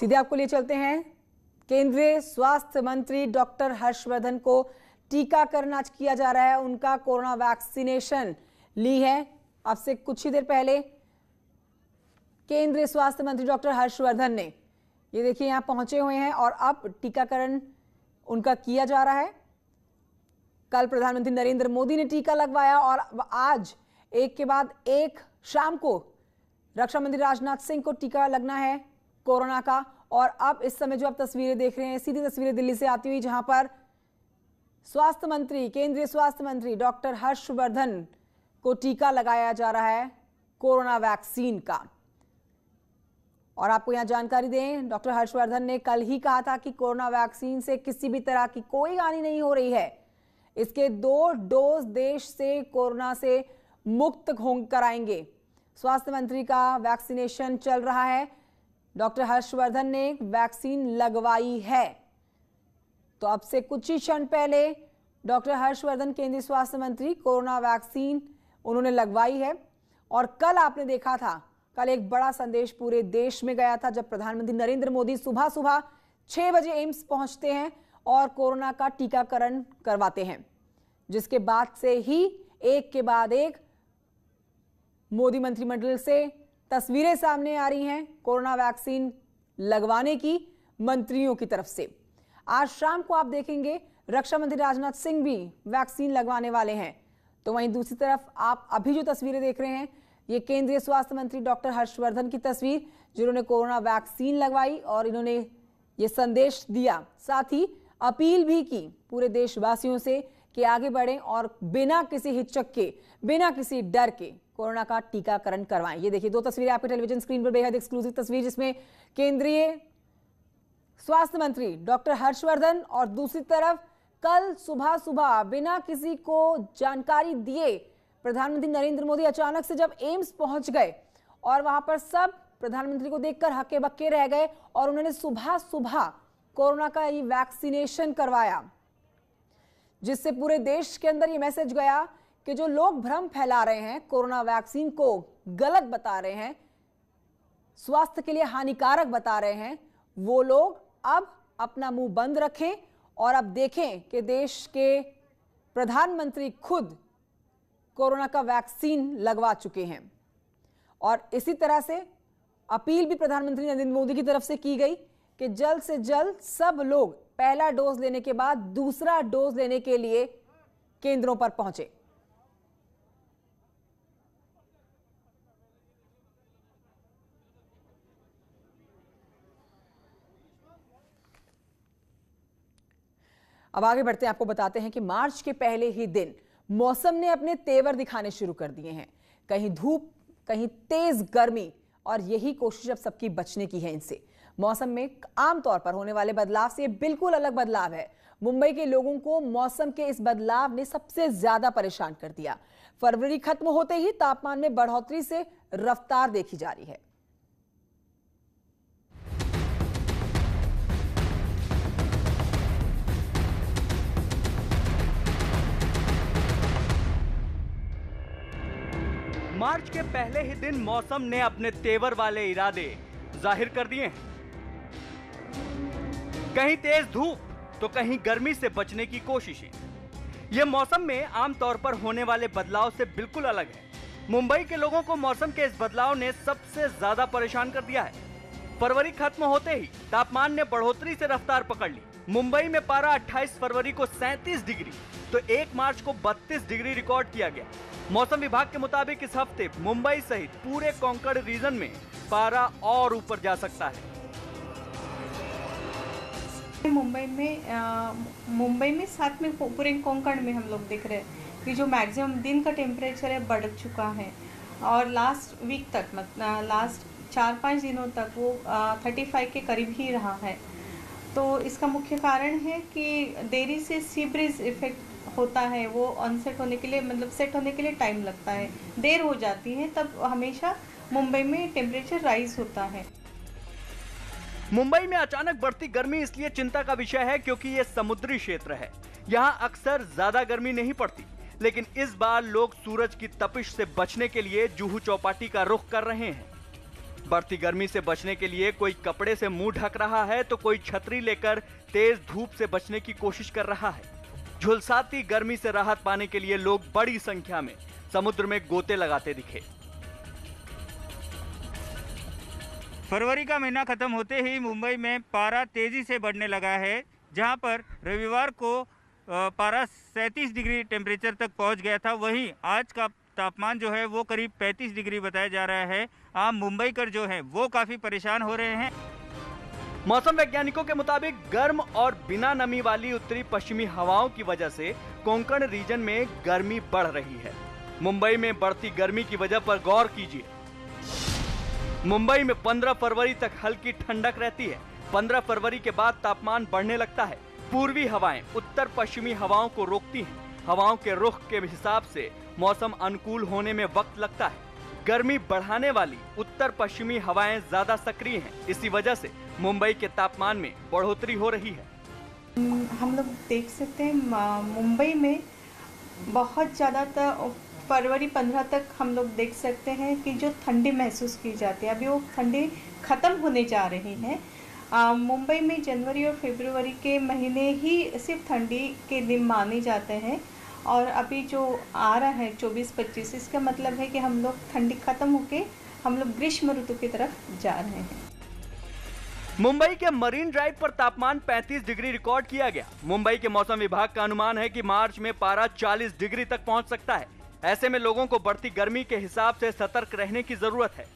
सीधे आपको लिए चलते हैं। केंद्रीय स्वास्थ्य मंत्री डॉक्टर हर्षवर्धन को टीकाकरण आज किया जा रहा है। उनका कोरोना वैक्सीनेशन ली है। अब से कुछ ही देर पहले केंद्रीय स्वास्थ्य मंत्री डॉक्टर हर्षवर्धन ने ये देखिए यहां पहुंचे हुए हैं और अब टीकाकरण उनका किया जा रहा है। कल प्रधानमंत्री नरेंद्र मोदी ने टीका लगवाया और आज एक के बाद एक शाम को रक्षा मंत्री राजनाथ सिंह को टीका लगना है कोरोना का। और अब इस समय जो आप तस्वीरें देख रहे हैं, सीधी तस्वीरें दिल्ली से आती हुई, जहां पर स्वास्थ्य मंत्री, केंद्रीय स्वास्थ्य मंत्री डॉक्टर हर्षवर्धन को टीका लगाया जा रहा है कोरोना वैक्सीन का। और आपको यहां जानकारी दें, डॉक्टर हर्षवर्धन ने कल ही कहा था कि कोरोना वैक्सीन से किसी भी तरह की कोई हानि नहीं हो रही है। इसके 2 डोज देश से कोरोना से मुक्त कराएंगे। स्वास्थ्य मंत्री का वैक्सीनेशन चल रहा है। डॉक्टर हर्षवर्धन ने वैक्सीन लगवाई है। तो अब से कुछ ही क्षण पहले डॉक्टर हर्षवर्धन, केंद्रीय स्वास्थ्य मंत्री, कोरोना वैक्सीन उन्होंने लगवाई है। और कल आपने देखा था, कल एक बड़ा संदेश पूरे देश में गया था जब प्रधानमंत्री नरेंद्र मोदी सुबह सुबह 6 बजे एम्स पहुंचते हैं और कोरोना का टीकाकरण करवाते हैं, जिसके बाद से ही एक के बाद एक मोदी मंत्रिमंडल से तस्वीरें सामने आ रही हैं कोरोना वैक्सीन लगवाने की मंत्रियों की तरफ से। आज शाम को आप देखेंगे रक्षा मंत्री राजनाथ सिंह भी वैक्सीन लगवाने वाले हैं। तो वहीं दूसरी तरफ आप अभी जो तस्वीरें देख रहे हैं, ये केंद्रीय स्वास्थ्य मंत्री डॉक्टर हर्षवर्धन की तस्वीर, जिन्होंने कोरोना वैक्सीन लगवाई और इन्होंने ये संदेश दिया, साथ ही अपील भी की पूरे देशवासियों से कि आगे बढ़ें और बिना किसी हिचक के, बिना किसी डर के कोरोना का टीकाकरण करवाएं। ये देखिए 2 तस्वीरें आपके टेलीविजन स्क्रीन पर, बेहद एक्सक्लूसिव तस्वीर, जिसमें केंद्रीय स्वास्थ्य मंत्री डॉक्टर हर्षवर्धन और दूसरी तरफ कल सुबह सुबह बिना किसी को जानकारी दिए प्रधानमंत्री नरेंद्र मोदी अचानक से जब एम्स पहुंच गए और वहां पर सब प्रधानमंत्री को देखकर हक्के बक्के रह गए और उन्होंने सुबह सुबह कोरोना का ये वैक्सीनेशन करवाया, जिससे पूरे देश के अंदर ये मैसेज गया कि जो लोग भ्रम फैला रहे हैं, कोरोना वैक्सीन को गलत बता रहे हैं, स्वास्थ्य के लिए हानिकारक बता रहे हैं, वो लोग अब अपना मुंह बंद रखें और अब देखें कि देश के प्रधानमंत्री खुद कोरोना का वैक्सीन लगवा चुके हैं। और इसी तरह से अपील भी प्रधानमंत्री नरेंद्र मोदी की तरफ से की गई कि जल्द से जल्द सब लोग पहला डोज लेने के बाद दूसरा डोज लेने के लिए केंद्रों पर पहुंचे। अब आगे बढ़ते हैं, आपको बताते हैं कि मार्च के पहले ही दिन मौसम ने अपने तेवर दिखाने शुरू कर दिए हैं। कहीं धूप, कहीं तेज गर्मी, और यही कोशिश अब सबकी बचने की है इनसे। मौसम में आमतौर पर होने वाले बदलाव से बिल्कुल अलग बदलाव है। मुंबई के लोगों को मौसम के इस बदलाव ने सबसे ज्यादा परेशान कर दिया। फरवरी खत्म होते ही तापमान में बढ़ोतरी से रफ्तार देखी जा रही है। मार्च के पहले ही दिन मौसम ने अपने तेवर वाले इरादे जाहिर कर दिए हैं। कहीं तेज धूप तो कहीं गर्मी से बचने की कोशिशें। यह मौसम में आमतौर पर होने वाले बदलाव से बिल्कुल अलग है। मुंबई के लोगों को मौसम के इस बदलाव ने सबसे ज्यादा परेशान कर दिया है। फरवरी खत्म होते ही तापमान ने बढ़ोतरी से रफ्तार पकड़ ली। मुंबई में पारा 28 फरवरी को 37 डिग्री तो 1 मार्च को 32 डिग्री रिकॉर्ड किया गया। मौसम विभाग के मुताबिक इस हफ्ते मुंबई सहित पूरे कोंकण रीजन में पारा और ऊपर जा सकता है। मुंबई में साथ में पूरे कोंकण में हम लोग देख रहे हैं कि जो मैक्सिमम दिन का टेम्परेचर है बढ़ चुका है और लास्ट वीक तक, मतलब लास्ट 4-5 दिनों तक वो 35 के करीब ही रहा है। तो इसका मुख्य कारण है कि देरी से सी ब्रीज इफेक्ट होता है। वो ऑनसेट होने के लिए, मतलब सेट होने के लिए टाइम लगता है, देर हो जाती है, तब हमेशा मुंबई में टेम्परेचर राइज होता है। मुंबई में अचानक बढ़ती गर्मी इसलिए चिंता का विषय है क्योंकि ये समुद्री क्षेत्र है। यहाँ अक्सर ज्यादा गर्मी नहीं पड़ती, लेकिन इस बार लोग सूरज की तपिश से बचने के लिए जुहू चौपाटी का रुख कर रहे हैं। बढ़ती गर्मी से बचने के लिए कोई कपड़े से मुंह ढक रहा है तो कोई छतरी लेकर तेज धूप से बचने की कोशिश कर रहा है। झुलसाती गर्मी से राहत पाने के लिए लोग बड़ी संख्या में समुद्र में गोते लगाते दिखे। फरवरी का महीना खत्म होते ही मुंबई में पारा तेजी से बढ़ने लगा है, जहां पर रविवार को पारा 37 डिग्री टेम्परेचर तक पहुंच गया था। वहीं आज का तापमान जो है वो करीब 35 डिग्री बताया जा रहा है। आम मुंबईकर जो है वो काफी परेशान हो रहे हैं। मौसम वैज्ञानिकों के मुताबिक गर्म और बिना नमी वाली उत्तरी पश्चिमी हवाओं की वजह से कोंकण रीजन में गर्मी बढ़ रही है। मुंबई में बढ़ती गर्मी की वजह पर गौर कीजिए। मुंबई में 15 फरवरी तक हल्की ठंडक रहती है। 15 फरवरी के बाद तापमान बढ़ने लगता है। पूर्वी हवाएं उत्तर पश्चिमी हवाओं को रोकती हैं। हवाओं के रुख के हिसाब से मौसम अनुकूल होने में वक्त लगता है। गर्मी बढ़ाने वाली उत्तर पश्चिमी हवाएं ज्यादा सक्रिय हैं। इसी वजह से मुंबई के तापमान में बढ़ोतरी हो रही है। हम लोग देख सकते हैं मुंबई में बहुत ज़्यादा फरवरी 15 तक हम लोग देख सकते हैं कि जो ठंडी महसूस की जाती है, अभी वो ठंडी ख़त्म होने जा रही है। मुंबई में जनवरी और फरवरी के महीने ही सिर्फ ठंडी के दिन माने जाते हैं और अभी जो आ रहा है 24-25, इसका मतलब है कि हम लोग ठंडी ख़त्म होके हम लोग ग्रीष्म ऋतु की तरफ जा रहे हैं। मुंबई के मरीन ड्राइव पर तापमान 35 डिग्री रिकॉर्ड किया गया। मुंबई के मौसम विभाग का अनुमान है कि मार्च में पारा 40 डिग्री तक पहुंच सकता है। ऐसे में लोगों को बढ़ती गर्मी के हिसाब से सतर्क रहने की जरूरत है।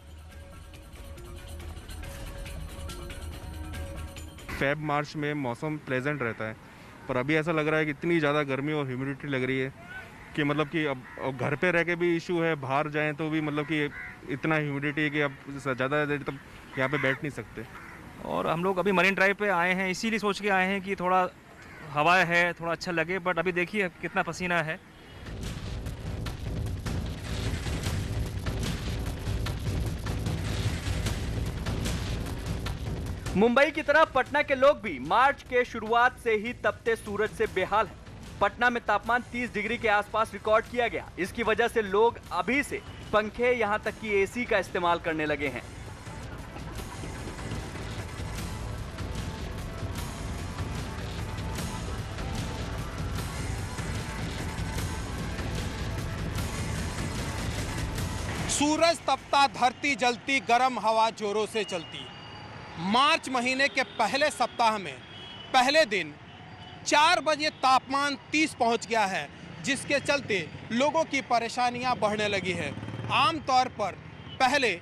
फेब मार्च में मौसम प्लेजेंट रहता है, पर अभी ऐसा लग रहा है कि इतनी ज़्यादा गर्मी और ह्यूमिडिटी लग रही है कि मतलब कि अब घर पे रह के भी इशू है, बाहर जाएं तो भी मतलब कि इतना ह्यूमिडिटी है कि अब ज़्यादा देर तक यहाँ पे बैठ नहीं सकते। और हम लोग अभी मरीन ड्राइव पे आए हैं, इसीलिए सोच के आए हैं कि थोड़ा हवा है, थोड़ा अच्छा लगे, बट अभी देखिए कितना पसीना है। मुंबई की तरह पटना के लोग भी मार्च के शुरुआत से ही तपते सूरज से बेहाल हैं। पटना में तापमान 30 डिग्री के आसपास रिकॉर्ड किया गया। इसकी वजह से लोग अभी से पंखे यहां तक कि एसी का इस्तेमाल करने लगे हैं। सूरज तपता, धरती जलती, गर्म हवा जोरों से चलती। मार्च महीने के पहले सप्ताह में पहले दिन 4 बजे तापमान 30 पहुंच गया है, जिसके चलते लोगों की परेशानियां बढ़ने लगी है। आमतौर पर पहले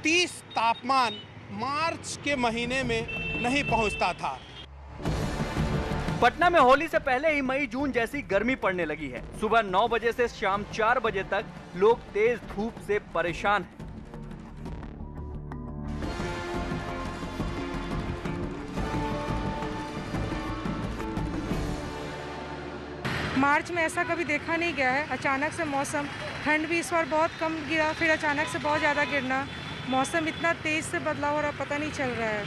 30 तापमान मार्च के महीने में नहीं पहुंचता था। पटना में होली से पहले ही मई जून जैसी गर्मी पड़ने लगी है। सुबह 9 बजे से शाम 4 बजे तक लोग तेज धूप से परेशान हैं। मार्च में ऐसा कभी देखा नहीं गया है। अचानक से मौसम, ठंड भी इस बार बहुत कम गिरा, फिर अचानक से बहुत ज़्यादा गिरना, मौसम इतना तेज़ से बदलाव हो रहा पता नहीं चल रहा है।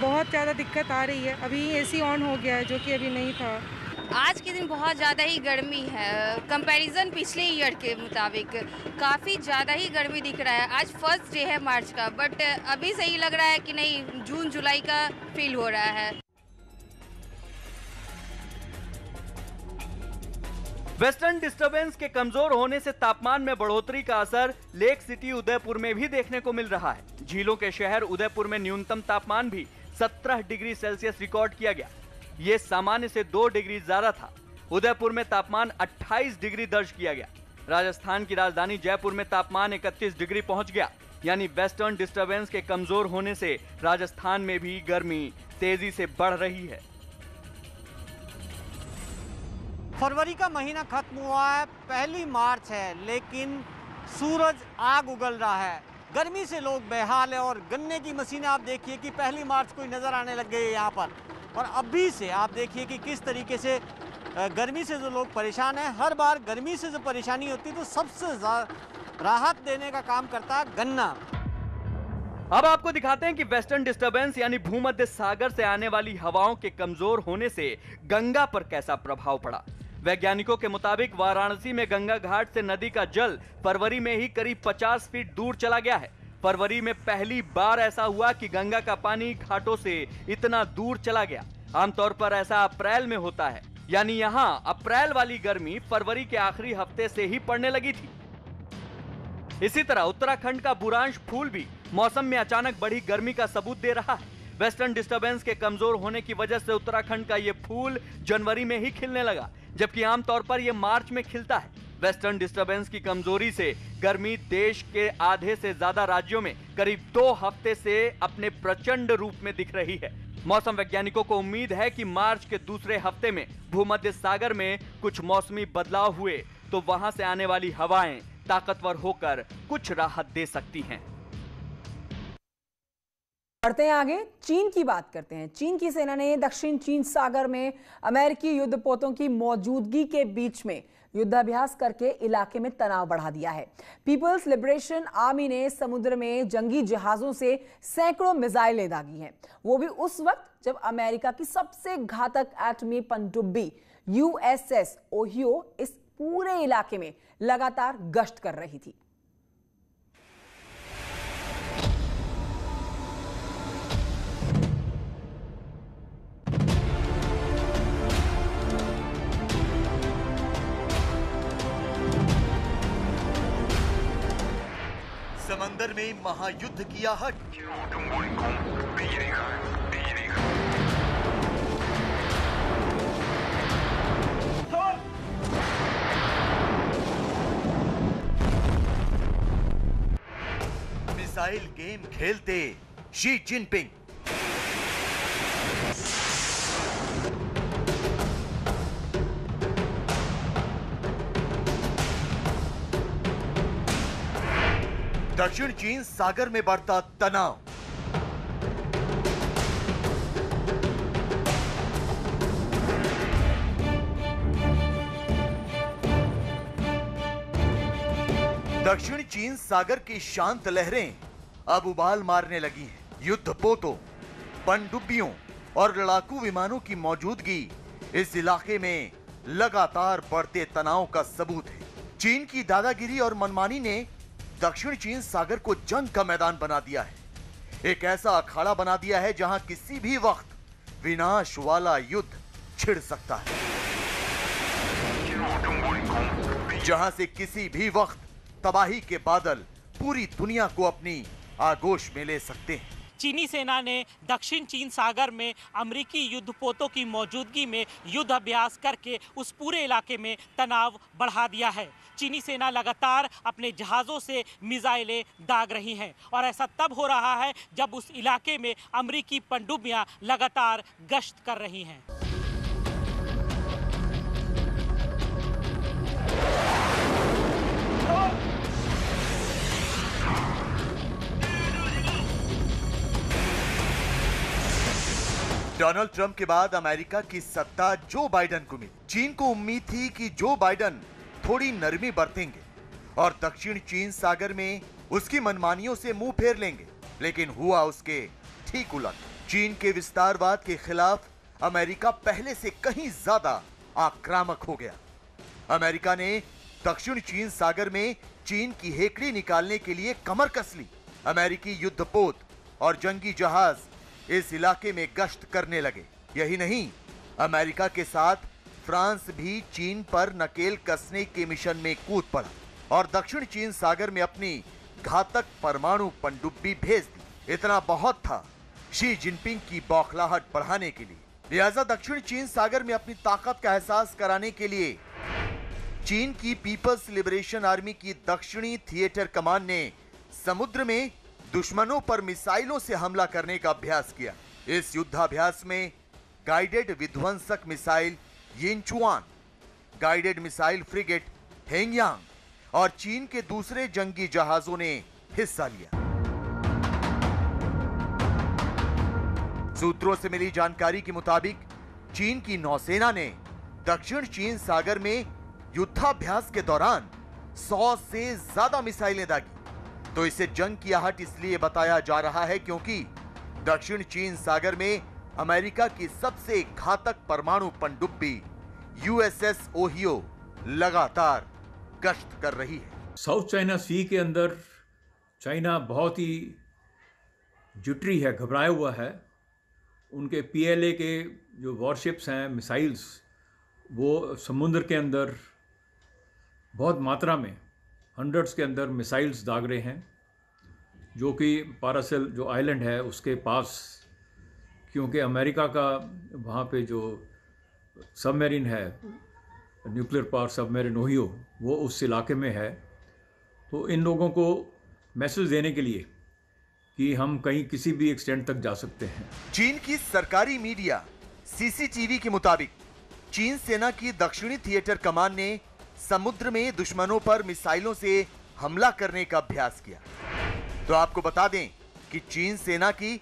बहुत ज़्यादा दिक्कत आ रही है। अभी एसी ऑन हो गया है जो कि अभी नहीं था। आज के दिन बहुत ज़्यादा ही गर्मी है। कंपैरिजन पिछले ईयर के मुताबिक काफ़ी ज़्यादा ही गर्मी दिख रहा है। आज फर्स्ट डे है मार्च का, बट अभी से ही लग रहा है कि नहीं, जून जुलाई का फील हो रहा है। वेस्टर्न डिस्टर्बेंस के कमजोर होने से तापमान में बढ़ोतरी का असर लेक सिटी उदयपुर में भी देखने को मिल रहा है। झीलों के शहर उदयपुर में न्यूनतम तापमान भी 17 डिग्री सेल्सियस रिकॉर्ड किया गया। ये सामान्य से 2 डिग्री ज्यादा था। उदयपुर में तापमान 28 डिग्री दर्ज किया गया। राजस्थान की राजधानी जयपुर में तापमान 31 डिग्री पहुंच गया। यानी वेस्टर्न डिस्टर्बेंस के कमजोर होने से राजस्थान में भी गर्मी तेजी से बढ़ रही है। फरवरी का महीना खत्म हुआ है, पहली मार्च है, लेकिन सूरज आग उगल रहा है। गर्मी से लोग बेहाल है और गन्ने की मशीनें आप देखिए कि पहली मार्च को ही नज़र आने लग गई है यहाँ पर। और अभी से आप देखिए कि किस तरीके से गर्मी से जो लोग परेशान हैं। हर बार गर्मी से जो परेशानी होती है तो सबसे राहत देने का काम करता है गन्ना। अब आपको दिखाते हैं कि वेस्टर्न डिस्टर्बेंस यानी भूमध्य सागर से आने वाली हवाओं के कमजोर होने से गंगा पर कैसा प्रभाव पड़ा। वैज्ञानिकों के मुताबिक वाराणसी में गंगा घाट से नदी का जल फरवरी में ही करीब 50 फीट दूर चला गया है। फरवरी में पहली बार ऐसा हुआ कि गंगा का पानी घाटों से इतना दूर चला गया। आमतौर पर ऐसा अप्रैल में होता है, यानी यहाँ अप्रैल वाली गर्मी फरवरी के आखिरी हफ्ते से ही पड़ने लगी थी। इसी तरह उत्तराखंड का बुरांश फूल भी मौसम में अचानक बढ़ी गर्मी का सबूत दे रहा है। वेस्टर्न डिस्टर्बेंस के कमजोर होने की वजह से उत्तराखंड का ये फूल जनवरी में ही खिलने लगा, जबकि आमतौर पर यह मार्च में खिलता है। वेस्टर्न डिस्टर्बेंस की कमजोरी से गर्मी देश के आधे से ज्यादा राज्यों में करीब 2 हफ्ते से अपने प्रचंड रूप में दिख रही है। मौसम वैज्ञानिकों को उम्मीद है कि मार्च के दूसरे हफ्ते में भूमध्य सागर में कुछ मौसमी बदलाव हुए तो वहां से आने वाली हवाएं ताकतवर होकर कुछ राहत दे सकती हैं। बढ़ते हैं आगे, चीन की बात करते हैं। चीन की सेना ने दक्षिण चीन सागर में अमेरिकी युद्धपोतों की मौजूदगी के बीच में युद्धाभ्यास करके इलाके में तनाव बढ़ा दिया है। पीपल्स लिबरेशन आर्मी ने समुद्र में जंगी जहाजों से सैकड़ों मिसाइलें दागी हैं, वो भी उस वक्त जब अमेरिका की सबसे घातक एटमी पनडुब्बी USS ओहियो इस पूरे इलाके में लगातार गश्त कर रही थी। समंदर में महायुद्ध की आहट। मिसाइल गेम खेलते शी जिनपिंग। दक्षिण चीन सागर में बढ़ता तनाव। दक्षिण चीन सागर की शांत लहरें अब उबाल मारने लगी हैं। युद्धपोतों, पनडुब्बियों और लड़ाकू विमानों की मौजूदगी इस इलाके में लगातार बढ़ते तनाव का सबूत है। चीन की दादागिरी और मनमानी ने दक्षिण चीन सागर को जंग का मैदान बना दिया है। एक ऐसा अखाड़ा बना दिया है जहां किसी भी वक्त विनाश वाला युद्ध छिड़ सकता है, जहां से किसी भी वक्त तबाही के बादल पूरी दुनिया को अपनी आगोश में ले सकते हैं। चीनी सेना ने दक्षिण चीन सागर में अमेरिकी युद्धपोतों की मौजूदगी में युद्ध अभ्यास करके उस पूरे इलाके में तनाव बढ़ा दिया है। चीनी सेना लगातार अपने जहाज़ों से मिसाइलें दाग रही हैं और ऐसा तब हो रहा है जब उस इलाके में अमेरिकी पनडुब्बियां लगातार गश्त कर रही हैं। डोनाल्ड ट्रंप के बाद अमेरिका की सत्ता जो बाइडेन को मिली। चीन को उम्मीद थी कि जो बाइडेन थोड़ी नरमी बरतेंगे और दक्षिण चीन सागर में उसकी मनमानियों से मुंह फेर लेंगे, लेकिन हुआ उसके ठीक उलट। चीन के विस्तारवाद के खिलाफ अमेरिका पहले से कहीं ज्यादा आक्रामक हो गया। अमेरिका ने दक्षिण चीन सागर में चीन की हेकड़ी निकालने के लिए कमर कस ली। अमेरिकी युद्धपोत और जंगी जहाज इस इलाके में गश्त करने लगे। यही नहीं, अमेरिका के साथ फ्रांस भी चीन पर नकेल कसने के मिशन में कूद पड़ा और दक्षिण चीन सागर में अपनी घातक परमाणु पनडुब्बी भेज दी। इतना बहुत था शी जिनपिंग की बौखलाहट बढ़ाने के लिए। लिहाजा दक्षिण चीन सागर में अपनी ताकत का एहसास कराने के लिए चीन की पीपल्स लिबरेशन आर्मी की दक्षिणी थिएटर कमान ने समुद्र में दुश्मनों पर मिसाइलों से हमला करने का अभ्यास किया। इस युद्धाभ्यास में गाइडेड विध्वंसक missile Yinchuan, guided missile frigate Hengyang और चीन के दूसरे जंगी जहाजों ने हिस्सा लिया। सूत्रों से मिली जानकारी के मुताबिक चीन की नौसेना ने दक्षिण चीन सागर में युद्धाभ्यास के दौरान 100 से ज्यादा मिसाइलें दागी। तो इसे जंग की आहट इसलिए बताया जा रहा है क्योंकि दक्षिण चीन सागर में अमेरिका की सबसे घातक परमाणु पनडुब्बी USS ओहियो लगातार गश्त कर रही है। साउथ चाइना सी के अंदर चाइना बहुत ही जिटरी है, घबराया हुआ है। उनके PLA के जो वॉरशिप्स हैं, मिसाइल्स, वो समुद्र के अंदर बहुत मात्रा में हंड्रेड्स के अंदर मिसाइल्स दाग रहे हैं, जो कि पारासेल जो आइलैंड है उसके पास, क्योंकि अमेरिका का वहाँ पे जो सबमरीन है, न्यूक्लियर पावर सबमरीन ओहियो, वो उस इलाके में है। तो इन लोगों को मैसेज देने के लिए कि हम कहीं किसी भी एक्सटेंट तक जा सकते हैं। चीन की सरकारी मीडिया CCTV के मुताबिक चीन सेना की दक्षिणी थिएटर कमान ने समुद्र में दुश्मनों पर मिसाइलों से हमला करने का अभ्यास किया। तो आपको बता दें कि चीन सेना की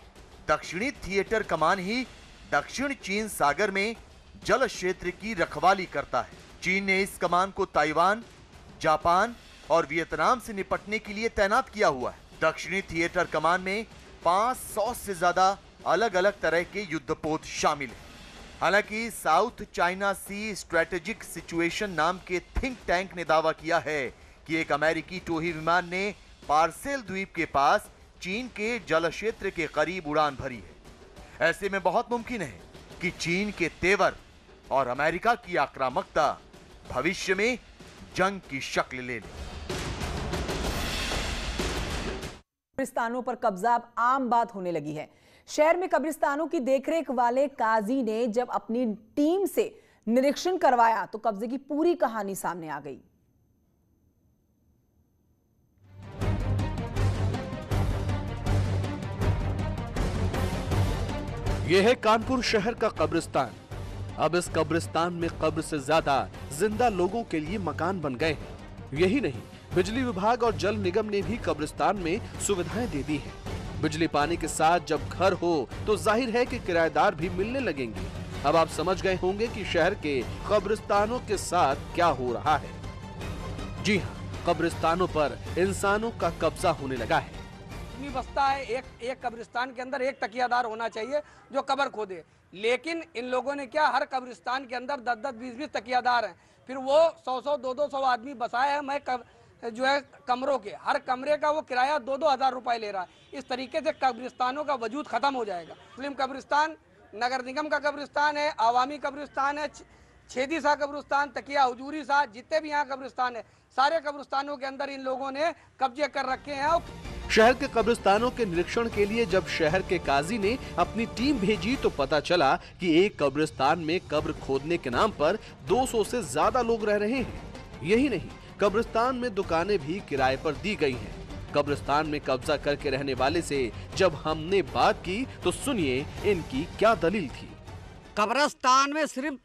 दक्षिणी थिएटर कमान ही दक्षिण चीन सागर में जल क्षेत्र की रखवाली करता है। चीन ने इस कमान को ताइवान, जापान और वियतनाम से निपटने के लिए तैनात किया हुआ है। दक्षिणी थिएटर कमान में 500 से ज्यादा अलग अलग तरह के युद्धपोत शामिल हैं। हालांकि साउथ चाइना सी स्ट्रेटेजिक सिचुएशन नाम के थिंक टैंक ने दावा किया है कि एक अमेरिकी टोही विमान ने पार्सेल द्वीप के पास चीन के जल क्षेत्र के करीब उड़ान भरी है। ऐसे में बहुत मुमकिन है कि चीन के तेवर और अमेरिका की आक्रामकता भविष्य में जंग की शक्ल ले ले। कब्रिस्तानों पर कब्जा अब आम बात होने लगी है। शहर में कब्रिस्तानों की देखरेख वाले काजी ने जब अपनी टीम से निरीक्षण करवाया तो कब्जे की पूरी कहानी सामने आ गई। यह है कानपुर शहर का कब्रिस्तान। अब इस कब्रिस्तान में कब्र से ज्यादा जिंदा लोगों के लिए मकान बन गए हैं। यही नहीं, बिजली विभाग और जल निगम ने भी कब्रिस्तान में सुविधाएं दे दी हैं। बिजली पानी के साथ जब घर हो तो जाहिर है कि किराएदार भी मिलने लगेंगे। अब आप समझ गए होंगे कि शहर के कब्रिस्तानों के साथ क्या हो रहा है। जी हाँ, कब्रिस्तानों पर इंसानों का कब्जा होने लगा है। बसता है एक कब्रिस्तान के अंदर एक तकियादार होना चाहिए जो कब्र खोदे, लेकिन इन लोगों ने क्या, हर कब्रिस्तान के अंदर 10-10, 20-20 तकियादार हैं। फिर वो 100-100, 200-200 आदमी बसाए हैं। मैं जो है कमरों के, हर कमरे का वो किराया 2-2 हज़ार रुपए ले रहा है। इस तरीके से कब्रिस्तानों का वजूद खत्म हो जाएगा। मुस्लिम कब्रिस्तान नगर निगम का कब्रिस्तान है, आवामी कब्रिस्तान है, छेदी शाह कब्रिस्तान, तकिया हुजूरी शाह, जितने भी यहाँ कब्रिस्तान है, सारे कब्रिस्तानों के अंदर इन लोगों ने कब्जे कर रखे हैं। शहर के कब्रिस्तानों के निरीक्षण के लिए जब शहर के काजी ने अपनी टीम भेजी तो पता चला कि एक कब्रिस्तान में कब्र खोदने के नाम पर 200 से ज्यादा लोग रह रहे हैं। यही नहीं, कब्रिस्तान में दुकानें भी किराए पर दी गई हैं। कब्रिस्तान में कब्जा करके रहने वाले से जब हमने बात की तो सुनिए इनकी क्या दलील थी। कब्रिस्तान में सिर्फ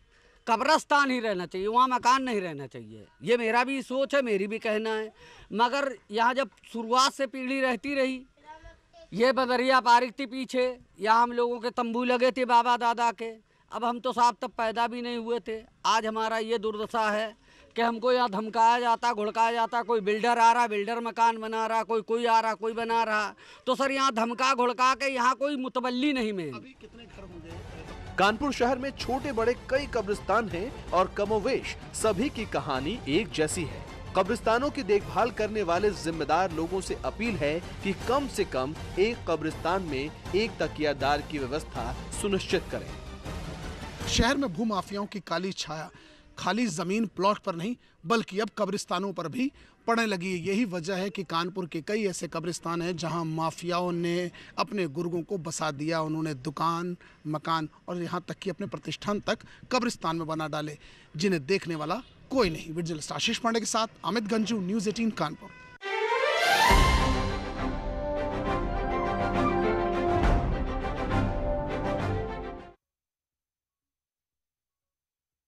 कब्रिस्तान ही रहना चाहिए, वहाँ मकान नहीं रहना चाहिए। ये मेरा भी सोच है, मेरी भी कहना है। मगर यहाँ जब शुरुआत से पीढ़ी रहती रही, ये बदरिया पारिक थी पीछे, यहाँ हम लोगों के तंबू लगे थे बाबा दादा के। अब हम तो साहब तब पैदा भी नहीं हुए थे। आज हमारा ये दुर्दशा है कि हमको यहाँ धमकाया जाता, घुड़काया जाता। कोई बिल्डर आ रहा, बिल्डर मकान बना रहा, कोई आ रहा, कोई बना रहा। तो सर यहाँ धमका घुड़का के यहाँ कोई मुतवल्ली नहीं में। अभी कितने घर होंगे? कानपुर शहर में छोटे बड़े कई कब्रिस्तान हैं और कमोवेश सभी की कहानी एक जैसी है। कब्रिस्तानों की देखभाल करने वाले जिम्मेदार लोगों से अपील है कि कम से कम एक कब्रिस्तान में एक तकियादार की व्यवस्था सुनिश्चित करें। शहर में भूमाफियाओं की काली छाया खाली जमीन प्लॉट पर नहीं बल्कि अब कब्रिस्तानों पर भी पड़ने लगी है। यही वजह है कि कानपुर के कई ऐसे कब्रिस्तान हैं जहां माफियाओं ने अपने गुर्गों को बसा दिया। उन्होंने दुकान, मकान और यहां तक कि अपने प्रतिष्ठान तक कब्रिस्तान में बना डाले, जिन्हें देखने वाला कोई नहीं। विजिलेंस आशीष पांडे के साथ अमित गंजू, न्यूज़ 18 कानपुर।